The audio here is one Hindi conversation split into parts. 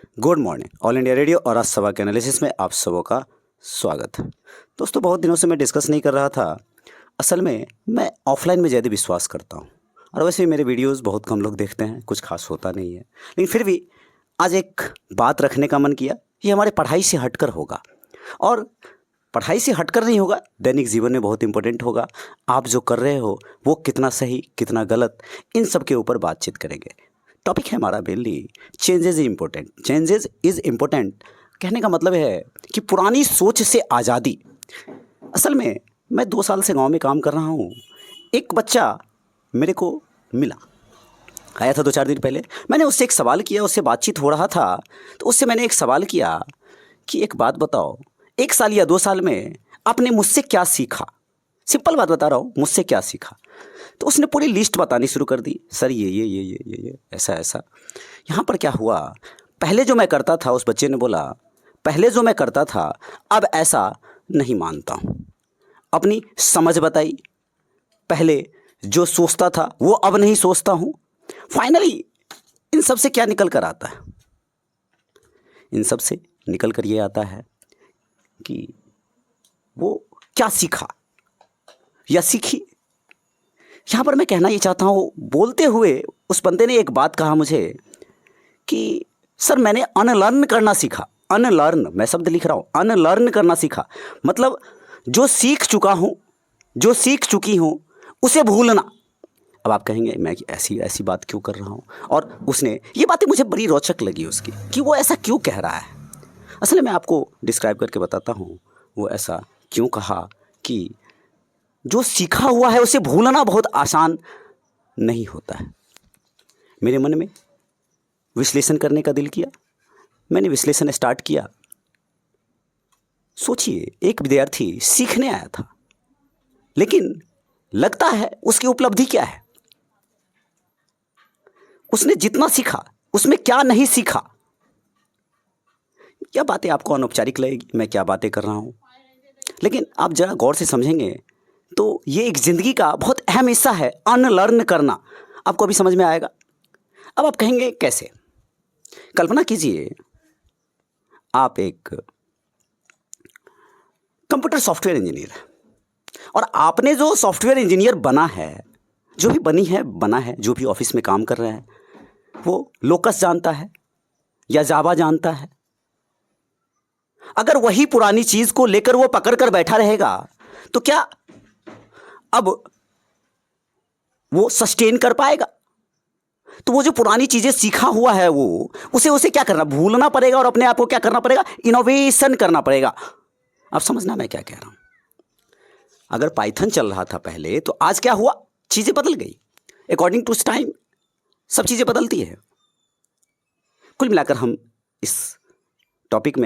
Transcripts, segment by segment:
Good morning all India radio और आज सभा के एनालिसिस में आप सबों का स्वागत है। दोस्तों, बहुत दिनों से मैं डिस्कस नहीं कर रहा था। असल में मैं ऑफलाइन में ज़्यादा विश्वास करता हूँ और वैसे भी मेरे वीडियोस बहुत कम लोग देखते हैं, कुछ खास होता नहीं है, लेकिन फिर भी आज एक बात रखने का मन किया। ये हमारे पढ़ाई से हटकर होगा और पढ़ाई से हटकर नहीं होगा, दैनिक जीवन में बहुत इंपॉर्टेंट होगा। आप जो कर रहे हो वो कितना सही कितना गलत, इन सब के ऊपर बातचीत करेंगे। टॉपिक है हमारा मेनली चेंजेस इज़ इम्पोर्टेंट। कहने का मतलब है कि पुरानी सोच से आज़ादी। असल में मैं 2 साल से गांव में काम कर रहा हूँ। एक बच्चा मेरे को मिला, आया था 2-4 दिन पहले। मैंने उससे एक सवाल किया, उससे बातचीत हो रहा था तो उससे मैंने एक सवाल किया कि एक बात बताओ, 1 साल या 2 साल में आपने मुझसे क्या सीखा। सिंपल बात बता रहा हूँ, मुझसे क्या सीखा। तो उसने पूरी लिस्ट बतानी शुरू कर दी। सर ये ऐसा ऐसा। यहाँ पर क्या हुआ, पहले जो मैं करता था, उस बच्चे ने बोला पहले जो मैं करता था अब ऐसा नहीं मानता हूँ। अपनी समझ बताई, पहले जो सोचता था वो अब नहीं सोचता हूँ। फाइनली इन सब से क्या निकल कर आता है, इन सब से निकल कर ये आता है कि वो क्या सीखा या सीखी। यहाँ पर मैं कहना ये चाहता हूँ, बोलते हुए उस बंदे ने एक बात कहा मुझे कि सर मैंने अनलर्न करना सीखा। अनलर्न, मैं शब्द लिख रहा हूँ, अनलर्न करना सीखा। मतलब जो सीख चुका हूँ, जो सीख चुकी हूँ उसे भूलना। अब आप कहेंगे मैं ऐसी बात क्यों कर रहा हूँ, और उसने ये बातें मुझे बड़ी रोचक लगी उसकी कि वो ऐसा क्यों कह रहा है। असल में मैं आपको डिस्क्राइब करके बताता हूँ वो ऐसा क्यों कहा कि जो सीखा हुआ है उसे भूलना बहुत आसान नहीं होता है। मेरे मन में विश्लेषण करने का दिल किया, मैंने विश्लेषण स्टार्ट किया। सोचिए, एक विद्यार्थी सीखने आया था, लेकिन लगता है उसकी उपलब्धि क्या है, उसने जितना सीखा उसमें क्या नहीं सीखा। क्या बातें आपको अनौपचारिक लगेगी मैं क्या बातें कर रहा हूं, लेकिन आप जरा गौर से समझेंगे तो ये एक ज़िंदगी का बहुत अहम हिस्सा है, अनलर्न करना। आपको अभी समझ में आएगा। अब आप कहेंगे कैसे। कल्पना कीजिए आप एक कंप्यूटर सॉफ्टवेयर इंजीनियर है और आपने जो सॉफ्टवेयर इंजीनियर बना है, जो भी बना है, जो भी ऑफिस में काम कर रहे हैं, वो लोकस जानता है या जावा जानता है। अगर वही पुरानी चीज़ को लेकर वो पकड़ कर बैठा रहेगा तो क्या अब वो सस्टेन कर पाएगा। तो वो जो पुरानी चीजें सीखा हुआ है वो उसे क्या करना, भूलना पड़ेगा और अपने आप को क्या करना पड़ेगा, इनोवेशन करना पड़ेगा। अब समझना मैं क्या कह रहा हूं। अगर पाइथन चल रहा था पहले तो आज क्या हुआ, चीजें बदल गई अकॉर्डिंग टू टाइम। सब चीजें बदलती है। कुल मिलाकर हम इस टॉपिक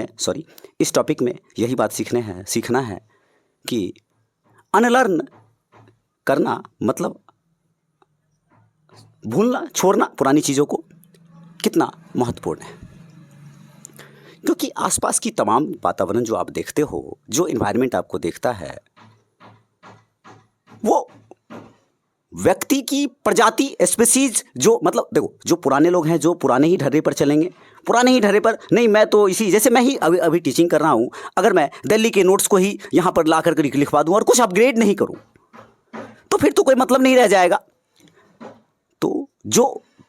में यही बात सीखना है कि अनलर्न करना मतलब भूलना, छोड़ना पुरानी चीज़ों को कितना महत्वपूर्ण है। क्योंकि आसपास की तमाम वातावरण जो आप देखते हो, जो इन्वायरमेंट आपको देखता है, वो व्यक्ति की प्रजाति, स्पीसीज, जो मतलब देखो, जो पुराने लोग हैं जो पुराने ही ढर्रे पर चलेंगे, पुराने ही ढर्रे पर नहीं। मैं तो इसी जैसे मैं ही अभी टीचिंग कर रहा हूँ, अगर मैं दिल्ली के नोट्स को ही यहाँ पर ला करके लिखवा दूँ और कुछ अपग्रेड नहीं करूँ तो फिर तो कोई मतलब नहीं रह जाएगा। तो जो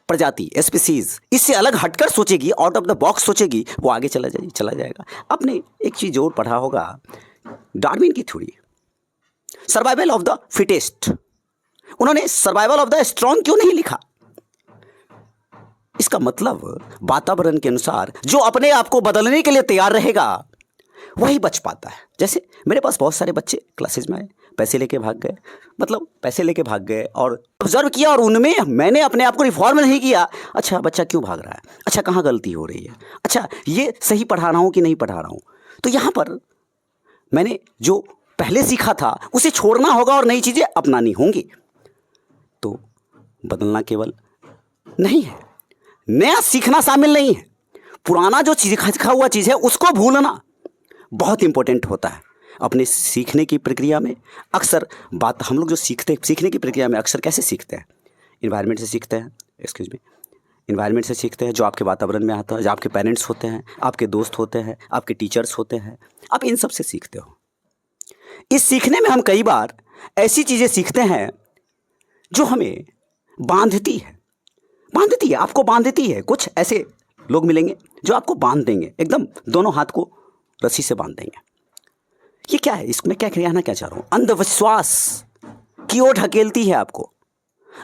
प्रजाति, स्पीसीज इससे अलग हटकर सोचेगी, आउट ऑफ द बॉक्स सोचेगी, वो आगे चला जाएगा। आपने एक चीज़ और पढ़ा होगा, डार्विन की theory, survival of the fittest. उन्होंने सर्वाइवल ऑफ द स्ट्रॉन्ग क्यों नहीं लिखा। इसका मतलब वातावरण के अनुसार जो अपने आप को बदलने के लिए तैयार रहेगा वही बच पाता है। जैसे मेरे पास बहुत सारे बच्चे क्लासेज में आए, पैसे लेके भाग गए और ऑब्जर्व किया और उनमें मैंने अपने आप को रिफॉर्म नहीं किया। अच्छा, बच्चा क्यों भाग रहा है, अच्छा कहाँ गलती हो रही है, अच्छा ये सही पढ़ा रहा हूँ कि नहीं पढ़ा रहा हूँ। तो यहाँ पर मैंने जो पहले सीखा था उसे छोड़ना होगा और नई चीज़ें अपनानी होंगी। तो बदलना केवल नहीं है, नया सीखना शामिल नहीं है। पुराना जो सीखा हुआ चीज़ है उसको भूलना बहुत इंपॉर्टेंट होता है। अपने सीखने की प्रक्रिया में अक्सर हम लोग जो सीखने की प्रक्रिया में अक्सर कैसे सीखते हैं, इन्वायरमेंट से सीखते हैं, इन्वायरमेंट से सीखते हैं, जो आपके वातावरण में आता है, जो आपके पेरेंट्स होते हैं, आपके दोस्त होते हैं, आपके टीचर्स होते हैं, आप इन सब से सीखते हो। इस सीखने में हम कई बार ऐसी चीज़ें सीखते हैं जो हमें बांधती है, आपको बांधती है। कुछ ऐसे लोग मिलेंगे जो आपको बांध देंगे, एकदम दोनों हाथ को रस्सी से बांध देंगे। ये क्या है, इसमें क्या कहना क्या चाह रहा हूँ, अंधविश्वास की ओर ढकेलती है आपको।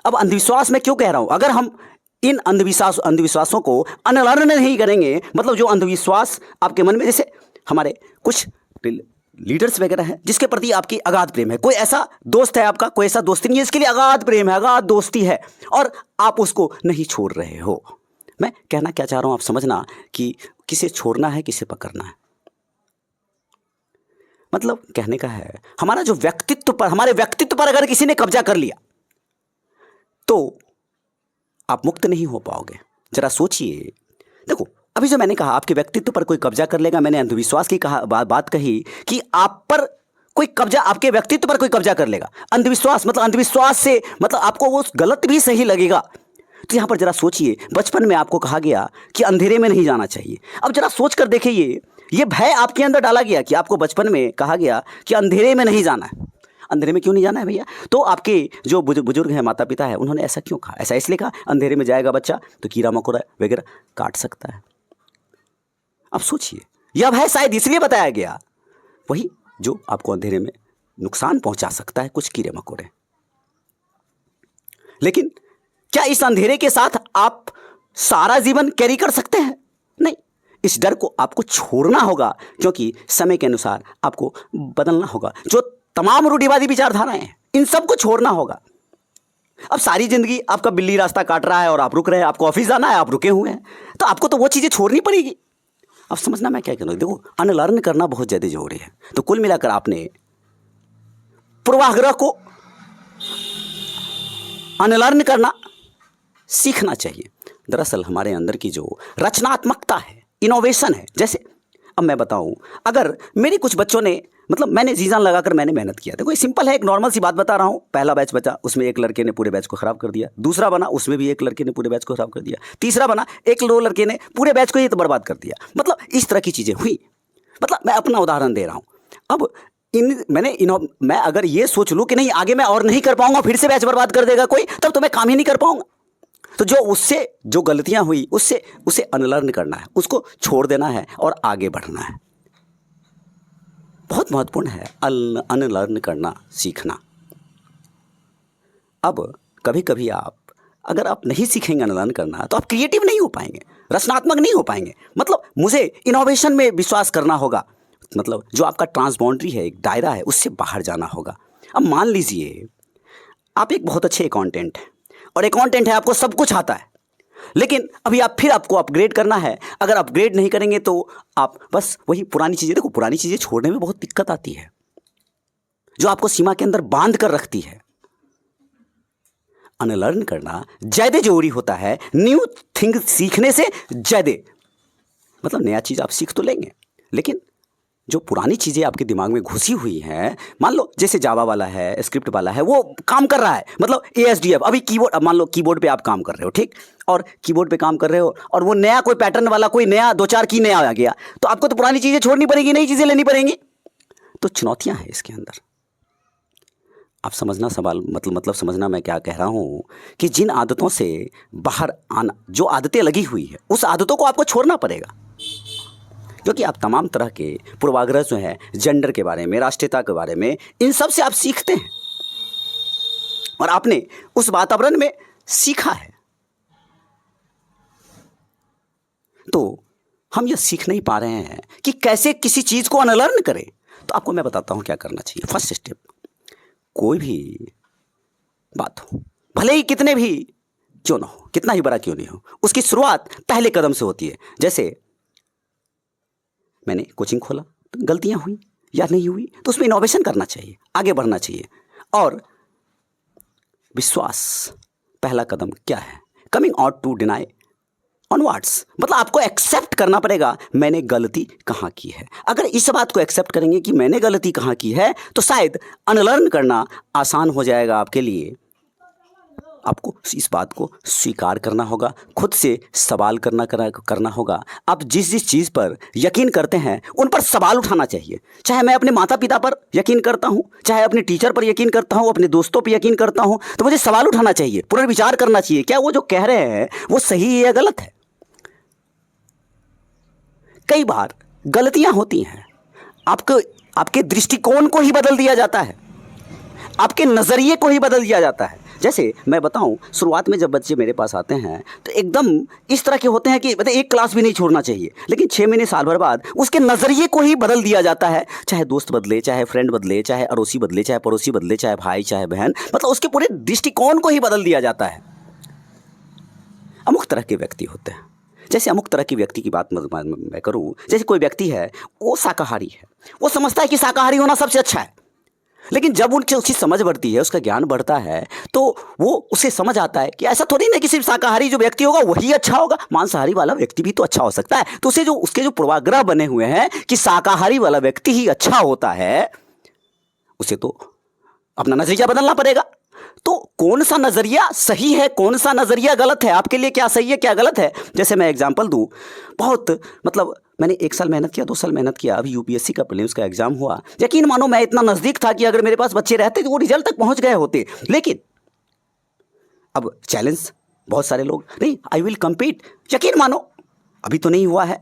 अब अंधविश्वास मैं क्यों कह रहा हूँ, अगर हम इन अंधविश्वासों को अनलर्न नहीं करेंगे, मतलब जो अंधविश्वास आपके मन में, जैसे हमारे कुछ लीडर्स वगैरह हैं जिसके प्रति आपकी अगाध प्रेम है, कोई ऐसा दोस्त है आपका, कोई ऐसा दोस्ती नहीं है जिसके लिए अगाध प्रेम है, अगाध दोस्ती है, और आप उसको नहीं छोड़ रहे हो। मैं कहना क्या चाह रहा हूं आप समझना कि किसे छोड़ना है, किसे पकड़ना है। मतलब कहने का है, हमारा जो व्यक्तित्व पर, हमारे व्यक्तित्व पर अगर किसी ने कब्जा कर लिया तो आप मुक्त नहीं हो पाओगे। जरा सोचिए, देखो अभी जो मैंने कहा आपके व्यक्तित्व पर कोई कब्जा कर लेगा, मैंने अंधविश्वास की बात कही कि आप पर कोई कब्जा, आपके व्यक्तित्व पर कोई कब्जा कर लेगा। अंधविश्वास मतलब अंधविश्वास से मतलब आपको वो गलत भी सही लगेगा। तो यहां पर जरा सोचिए, बचपन में आपको कहा गया कि अंधेरे में नहीं जाना चाहिए। अब जरा सोच कर देखिए, ये भय आपके अंदर डाला गया कि आपको बचपन में कहा गया कि अंधेरे में नहीं जाना है। अंधेरे में क्यों नहीं जाना है भैया? तो आपके जो बुजुर्ग हैं, माता पिता है, उन्होंने ऐसा क्यों कहा? ऐसा इसलिए कहा, अंधेरे में जाएगा बच्चा तो कीड़ा मकोड़ा वगैरह काट सकता है। अब सोचिए, यह भय शायद इसलिए बताया गया, वही जो आपको अंधेरे में नुकसान पहुंचा सकता है, कुछ कीड़े मकोड़े। लेकिन क्या इस अंधेरे के साथ आप सारा जीवन कैरी कर सकते हैं? नहीं, इस डर को आपको छोड़ना होगा, क्योंकि समय के अनुसार आपको बदलना होगा। जो तमाम रूढ़िवादी विचारधाराएं हैं, इन सबको छोड़ना होगा। अब सारी जिंदगी आपका बिल्ली रास्ता काट रहा है और आप रुक रहे हैं, आपको ऑफिस जाना है, आप रुके हुए हैं, तो आपको तो वो चीजें छोड़नी पड़ेगी। अब समझना मैं क्या कह रहा हूं, देखो अनलर्न करना बहुत ज्यादा जरूरी है। तो कुल मिलाकर आपने पूर्वाग्रह को अनलर्न करना सीखना चाहिए। दरअसल हमारे अंदर की जो रचनात्मकता है, इनोवेशन है, जैसे अब मैं बताऊं, अगर मेरे कुछ बच्चों ने, मतलब मैंने जी जान लगाकर मैंने मेहनत किया, देखो ये सिंपल है, एक नॉर्मल सी बात बता रहा हूं। पहला बैच बचा, उसमें एक लड़के ने पूरे बैच को खराब कर दिया। दूसरा बना, उसमें भी एक लड़के ने पूरे बैच को खराब कर दिया। तीसरा बना, एक दो लड़के ने पूरे बैच को ही तो बर्बाद कर दिया। मतलब इस तरह की चीजें हुई। मतलब मैं अपना उदाहरण दे रहा हूं। अब मैं अगर ये सोच लूं कि नहीं आगे मैं और नहीं कर पाऊंगा, फिर से बैच बर्बाद कर देगा कोई, तब तो मैं काम ही नहीं कर पाऊंगा। तो जो गलतियां हुई उसे अनलर्न करना है, उसको छोड़ देना है और आगे बढ़ना है। बहुत महत्वपूर्ण है अनलर्न करना, सीखना। अब कभी कभी अगर आप नहीं सीखेंगे अनलर्न करना, तो आप क्रिएटिव नहीं हो पाएंगे, रचनात्मक नहीं हो पाएंगे। मतलब मुझे इनोवेशन में विश्वास करना होगा, मतलब जो आपका ट्रांसबाउंड्री है, एक दायरा है, उससे बाहर जाना होगा। अब मान लीजिए आप एक बहुत अच्छे अकाउंटेंट हैं, और अकाउंटेंट है, आपको सब कुछ आता है, लेकिन अभी आपको अपग्रेड करना है। अगर अपग्रेड नहीं करेंगे तो आप बस वही पुरानी चीजें, देखो पुरानी चीजें छोड़ने में बहुत दिक्कत आती है, जो आपको सीमा के अंदर बांध कर रखती है। अनलर्न करना ज्यादा जरूरी होता है न्यू थिंग सीखने से ज्यादा। मतलब नया चीज आप सीख तो लेंगे, लेकिन जो पुरानी चीजें आपके दिमाग में घुसी हुई हैं, मान लो जैसे जावा वाला है, स्क्रिप्ट वाला है, वो काम कर रहा है, मतलब ASDF, अभी कीबोर्ड, अब मान लो कीबोर्ड पे आप काम कर रहे हो, ठीक, और कीबोर्ड पे काम कर रहे हो, और वो नया कोई पैटर्न वाला, कोई नया 2-4 की नया आ गया, तो आपको तो पुरानी चीजें छोड़नी पड़ेगी, नई चीजें लेनी पड़ेंगी। तो चुनौतियां हैं इसके अंदर। आप समझना सवाल, मतलब समझना मैं क्या कह रहा हूं, कि जिन आदतों से बाहर आना, जो आदतें लगी हुई है, उस आदतों को आपको छोड़ना पड़ेगा। क्योंकि आप तमाम तरह के पूर्वाग्रह जो है, जेंडर के बारे में, राष्ट्रीयता के बारे में, इन सब से आप सीखते हैं, और आपने उस वातावरण में सीखा है। तो हम यह सीख नहीं पा रहे हैं कि कैसे किसी चीज को अनलर्न करें। तो आपको मैं बताता हूं क्या करना चाहिए। फर्स्ट स्टेप, कोई भी बात हो, भले ही कितने भी क्यों ना हो, कितना ही बड़ा क्यों नहीं हो, उसकी शुरुआत पहले कदम से होती है। जैसे मैंने कोचिंग खोला, तो गलतियां हुई या नहीं हुई, तो उसमें इनोवेशन करना चाहिए, आगे बढ़ना चाहिए। और विश्वास पहला कदम क्या है? Coming out to deny onwards, मतलब आपको एक्सेप्ट करना पड़ेगा मैंने गलती कहाँ की है। अगर इस बात को एक्सेप्ट करेंगे कि मैंने गलती कहाँ की है, तो शायद अनलर्न करना आसान हो जाएगा आपके लिए। आपको इस बात को स्वीकार करना होगा, खुद से सवाल करना होगा। आप जिस जिस चीज़ पर यकीन करते हैं उन पर सवाल उठाना चाहिए। चाहे मैं अपने माता पिता पर यकीन करता हूँ, चाहे अपने टीचर पर यकीन करता हूँ, अपने दोस्तों पर यकीन करता हूँ, तो मुझे सवाल उठाना चाहिए, पुनर्विचार करना चाहिए, क्या वो जो कह रहे हैं वो सही है या गलत है। कई बार गलतियां होती हैं, आपके दृष्टिकोण को ही बदल दिया जाता है, आपके नज़रिए को ही बदल दिया जाता है। जैसे मैं बताऊं, शुरुआत में जब बच्चे मेरे पास आते हैं तो एकदम इस तरह के होते हैं कि मतलब एक क्लास भी नहीं छोड़ना चाहिए, लेकिन 6 महीने साल भर बाद उसके नज़रिए को ही बदल दिया जाता है। चाहे दोस्त बदले, चाहे फ्रेंड बदले, चाहे अड़ोसी बदले, चाहे पड़ोसी बदले, चाहे भाई, चाहे बहन, मतलब उसके पूरे दृष्टिकोण को ही बदल दिया जाता है। अमुक तरह के व्यक्ति होते हैं। जैसे अमुक तरह की व्यक्ति की बात मैं करूं, जैसे कोई व्यक्ति है वो शाकाहारी है, वो समझता है कि शाकाहारी होना सबसे अच्छा है, लेकिन जब उसकी समझ बढ़ती है, उसका ज्ञान बढ़ता है, तो वो उसे समझ आता है कि ऐसा थोड़ी ना कि सिर्फ शाकाहारी जो व्यक्ति होगा वही अच्छा होगा, मांसाहारी वाला व्यक्ति भी तो अच्छा हो सकता है। तो उसके जो पूर्वाग्रह बने हुए हैं कि शाकाहारी वाला व्यक्ति ही अच्छा होता है, उसे तो अपना नजरिया बदलना पड़ेगा। तो कौन सा नजरिया सही है, कौन सा नजरिया गलत है, आपके लिए क्या सही है क्या गलत है। जैसे मैं एग्जांपल दूं, बहुत मतलब मैंने 1 साल मेहनत किया, 2 साल मेहनत किया, अभी यूपीएससी का प्रीलिम्स का एग्जाम हुआ। यकीन मानो मैं इतना नजदीक था कि अगर मेरे पास बच्चे रहते तो वो रिजल्ट तक पहुंच गए होते, लेकिन अब चैलेंज बहुत सारे लोग, नहीं आई विल कम्पीट, यकीन मानो अभी तो नहीं हुआ है,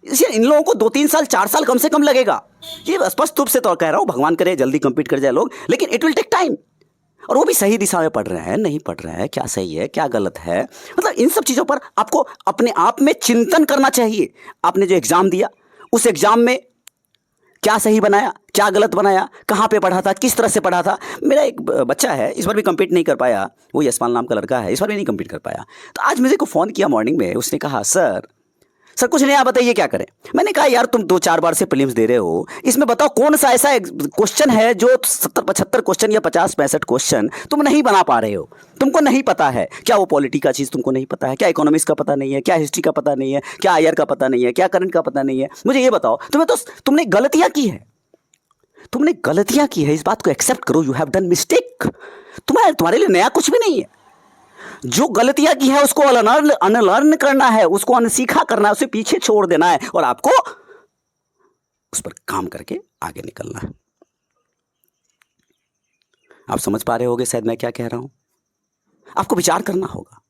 इसलिए इन लोगों को 2-3 साल 4 साल कम से कम लगेगा। ये स्पष्ट रूप से तो कह रहा हूँ, भगवान करे जल्दी कंप्लीट कर जाए लोग, लेकिन इट विल टेक टाइम। और वो भी सही दिशा में पढ़ रहे हैं, नहीं पढ़ रहे हैं, क्या सही है क्या गलत है, मतलब इन सब चीज़ों पर आपको अपने आप में चिंतन करना चाहिए। आपने जो एग्ज़ाम दिया, उस एग्ज़ाम में क्या सही बनाया, क्या गलत बनाया, कहाँ पे पढ़ा था, किस तरह से पढ़ा था। मेरा एक बच्चा है, इस बार भी कंप्लीट नहीं कर पाया, वो यशपाल नाम का लड़का है, इस बार भी नहीं कंप्लीट कर पाया। तो आज मुझे को फ़ोन किया मॉर्निंग में, उसने कहा सर कुछ नहीं, आप बताइए क्या करें। मैंने कहा यार तुम 2-4 बार से प्रीलिम्स दे रहे हो, इसमें बताओ कौन सा ऐसा क्वेश्चन है जो 70-75 क्वेश्चन या 50-65 क्वेश्चन तुम नहीं बना पा रहे हो, तुमको नहीं पता है। क्या वो पॉलिटी का चीज़ तुमको नहीं पता है, क्या इकोनॉमिक्स का पता नहीं है, क्या हिस्ट्री का पता नहीं है, क्या आईआर का पता नहीं है, क्या करंट का पता नहीं है। मुझे ये बताओ, तुमने गलतियाँ की है, तुमने गलतियाँ की है, इस बात को एक्सेप्ट करो, यू हैव डन मिस्टेक। तुम्हारे लिए नया कुछ भी नहीं है। जो गलतियां की है उसको अनलर्न करना है, उसको अनसीखा करना है, उसे पीछे छोड़ देना है और आपको उस पर काम करके आगे निकलना है। आप समझ पा रहे होगे शायद मैं क्या कह रहा हूं। आपको विचार करना होगा।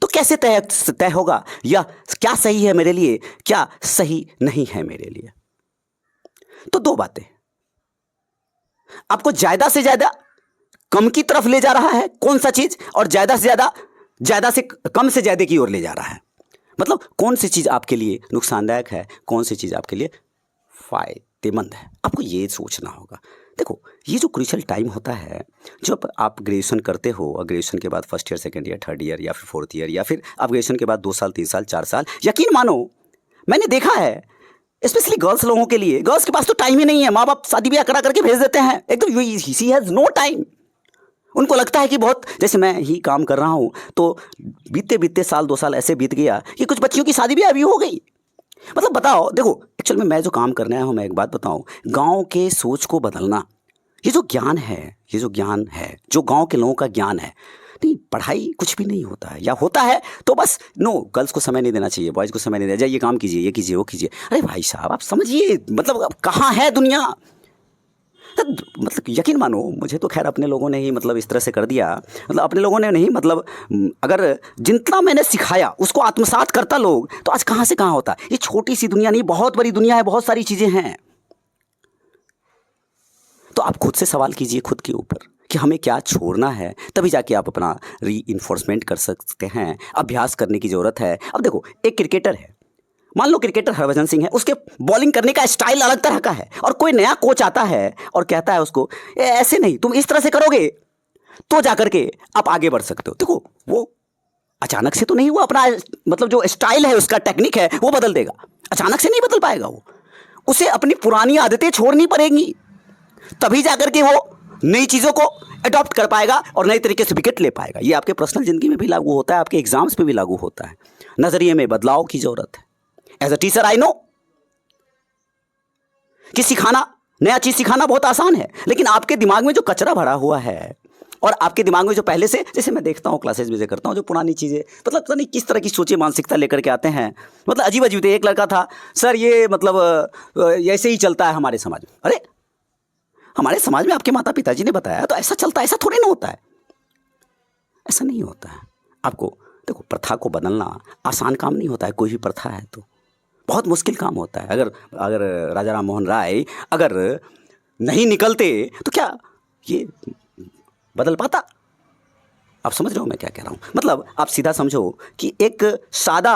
तो कैसे तय होगा या क्या सही है मेरे लिए, क्या सही नहीं है मेरे लिए। तो 2 बातें, आपको ज्यादा से ज्यादा कम की तरफ ले जा रहा है कौन सा चीज, और ज्यादा से कम से ज्यादा की ओर ले जा रहा है। मतलब कौन सी चीज आपके लिए नुकसानदायक है, कौन सी चीज आपके लिए फायदेमंद है, आपको ये सोचना होगा। देखो ये जो क्रूशियल टाइम होता है, जब आप ग्रेजुएशन करते हो और ग्रेजुएशन के बाद first year, second year, third year या फिर फोर्थ ईयर, या फिर आप ग्रेजुएशन के बाद 2 साल 3 साल 4 साल, यकीन मानो मैंने देखा है स्पेशली गर्ल्स लोगों के लिए, गर्ल्स के पास तो टाइम ही नहीं है। माँ बाप शादी ब्याह करा करके भेज देते हैं, एकदम शी हैज़ नो टाइम। उनको लगता है कि बहुत, जैसे मैं ही काम कर रहा हूँ तो बीते साल 2 साल ऐसे बीत गया कि कुछ बच्चियों की शादी भी अभी हो गई। मतलब बताओ, देखो एक्चुअल में मैं जो काम करने आया हूँ, मैं एक बात बताऊँ, गांव के सोच को बदलना, ये जो ज्ञान है, जो गांव के लोगों का ज्ञान है, नहीं पढ़ाई कुछ भी नहीं होता है, या होता है तो बस नो, गर्ल्स को समय नहीं देना चाहिए, बॉयज़ को समय नहीं देना चाहिए, ये काम कीजिए, ये कीजिए, वो कीजिए। अरे भाई साहब आप समझिए, मतलब कहाँ है दुनिया। मतलब यकीन मानो, मुझे तो खैर अपने लोगों ने ही मतलब इस तरह से कर दिया, मतलब अपने लोगों ने नहीं, मतलब अगर जितना मैंने सिखाया उसको आत्मसात करता लोग, तो आज कहाँ से कहाँ होता। ये छोटी सी दुनिया नहीं, बहुत बड़ी दुनिया है, बहुत सारी चीज़ें हैं। तो आप खुद से सवाल कीजिए खुद के ऊपर कि हमें क्या छोड़ना है, तभी जाके आप अपना री-इन्फोर्समेंट कर सकते हैं। अभ्यास करने की ज़रूरत है। अब देखो एक क्रिकेटर है, मान लो क्रिकेटर हरभजन सिंह है, उसके बॉलिंग करने का स्टाइल अलग तरह का है, और कोई नया कोच आता है और कहता है उसको ऐसे नहीं, तुम इस तरह से करोगे तो जाकर के आप आगे बढ़ सकते हो। देखो वो अचानक से तो नहीं हुआ, अपना मतलब जो स्टाइल है उसका टेक्निक है वो बदल देगा, अचानक से नहीं बदल पाएगा वो, उसे अपनी पुरानी आदतें छोड़नी पड़ेंगी, तभी जाकर के वो नई चीज़ों को अडॉप्ट कर पाएगा और नए तरीके से विकेट ले पाएगा। ये आपके पर्सनल ज़िंदगी में भी लागू होता है, आपके एग्जाम्स पे भी लागू होता है। नज़रिए में बदलाव की ज़रूरत है। As a teacher I know कि सिखाना, नया चीज़ सिखाना बहुत आसान है, लेकिन आपके दिमाग में जो कचरा भरा हुआ है और आपके दिमाग में जो पहले से, जैसे मैं देखता हूँ क्लासेज में करता हूँ, जो पुरानी चीज़ें, मतलब पता नहीं किस तरह की सोचे मानसिकता लेकर के आते हैं, मतलब अजीब अजीब। एक लड़का था, सर ये मतलब ऐसे ही चलता है हमारे समाज में। अरे हमारे समाज में आपके माता पिताजी ने बताया तो ऐसा चलता है, ऐसा थोड़ी ना होता है, ऐसा नहीं होता है। आपको देखो, प्रथा को बदलना आसान काम नहीं होता है। कोई भी प्रथा है तो बहुत मुश्किल काम होता है। अगर अगर राजा राम मोहन राय अगर नहीं निकलते तो क्या ये बदल पाता? आप समझ रहे हो मैं क्या कह रहा हूँ? मतलब आप सीधा समझो कि एक सादा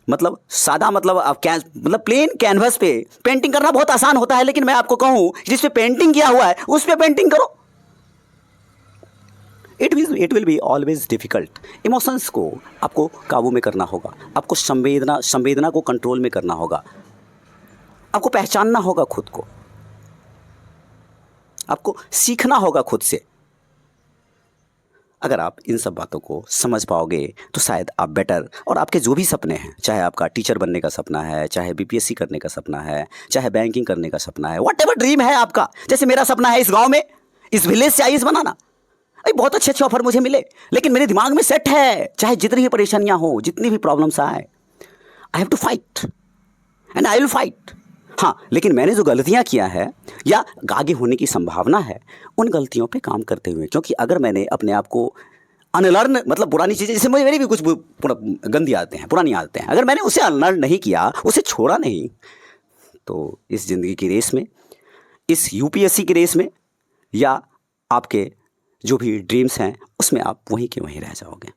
मतलब आप मतलब प्लेन कैनवस पे पेंटिंग करना बहुत आसान होता है, लेकिन मैं आपको कहूँ जिस पे पेंटिंग किया हुआ है उस पे पेंटिंग करो, it will be always difficult. Emotions को आपको काबू में करना होगा, आपको संवेदना को कंट्रोल में करना होगा, आपको पहचानना होगा खुद को, आपको सीखना होगा खुद से। अगर आप इन सब बातों को समझ पाओगे तो शायद आप बेटर, और आपके जो भी सपने हैं, चाहे आपका टीचर बनने का सपना है, चाहे बीपीएससी करने का सपना है, चाहे बैंकिंग करने का सपना है, व्हाटएवर ड्रीम है आपका। जैसे मेरा सपना है इस गांव में, इस विलेज से आईएएस बनाना। अरे बहुत अच्छे अच्छे ऑफर मुझे मिले, लेकिन मेरे दिमाग में सेट है, चाहे जितनी भी परेशानियां हो, जितनी भी प्रॉब्लम्स आए, I have to fight and I will fight. हाँ, लेकिन मैंने जो गलतियां किया है या आगे होने की संभावना है, उन गलतियों पे काम करते हुए, क्योंकि अगर मैंने अपने आप को अनलर्न, मतलब पुरानी चीज़ें, जैसे मेरी भी कुछ गंदी आदतें हैं, पुरानी आदतें हैं, अगर मैंने उसे अनलर्न नहीं किया, उसे छोड़ा नहीं, तो इस ज़िंदगी की रेस में, इस यूपीएससी की रेस में, या आपके जो भी ड्रीम्स हैं उसमें आप वहीं के वहीं रह जाओगे।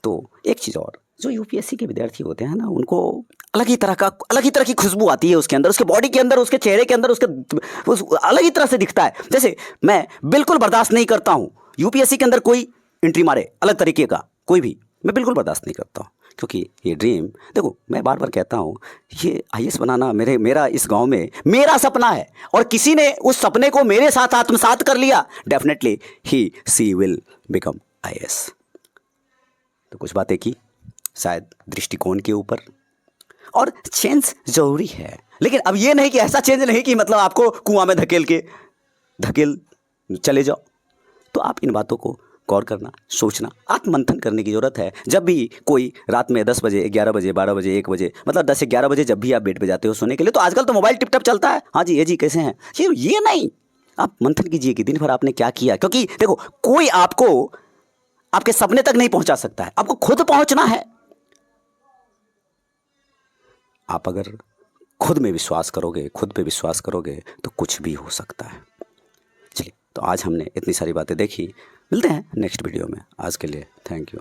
तो एक चीज़ और, जो यूपीएससी के विद्यार्थी होते हैं ना, उनको अलग ही तरह की खुशबू आती है उसके अंदर, उसके बॉडी के अंदर, उसके चेहरे के अंदर, अलग ही तरह से दिखता है। जैसे मैं बिल्कुल बर्दाश्त नहीं करता हूँ यूपीएससी के अंदर कोई एंट्री मारे अलग तरीके का, कोई भी, मैं बिल्कुल बर्दाश्त नहीं करता हूँ, क्योंकि ये ड्रीम, देखो मैं बार बार कहता हूँ, ये आईएएस बनाना मेरा इस गांव में मेरा सपना है, और किसी ने उस सपने को मेरे साथ आत्मसात कर लिया, definitely she will become IAS. तो कुछ बातें की शायद दृष्टिकोण के ऊपर, और चेंज जरूरी है, लेकिन अब ये नहीं कि ऐसा चेंज नहीं कि मतलब आपको कुआं में धकेल चले जाओ। तो आप इन बातों को गौर करना, सोचना, आत्ममंथन करने की जरूरत है। जब भी कोई रात में 10 बजे, 11 बजे, 12 बजे, 1 बजे, मतलब 10 से 11 बजे जब भी आप बेड पे जाते हो सोने के लिए, तो आजकल तो मोबाइल टिप टप चलता है, हाँ जी, ये जी कैसे हैं, ये नहीं, आप मंथन कीजिए कि दिन भर आपने क्या किया। क्योंकि देखो, कोई आपको आपके सपने तक नहीं पहुंचा सकता है, आपको खुद पहुंचना है। आप अगर खुद में विश्वास करोगे, खुद पे विश्वास करोगे, तो कुछ भी हो सकता है। चलिए, तो आज हमने इतनी सारी बातें देखी, मिलते हैं नेक्स्ट वीडियो में। आज के लिए थैंक यू।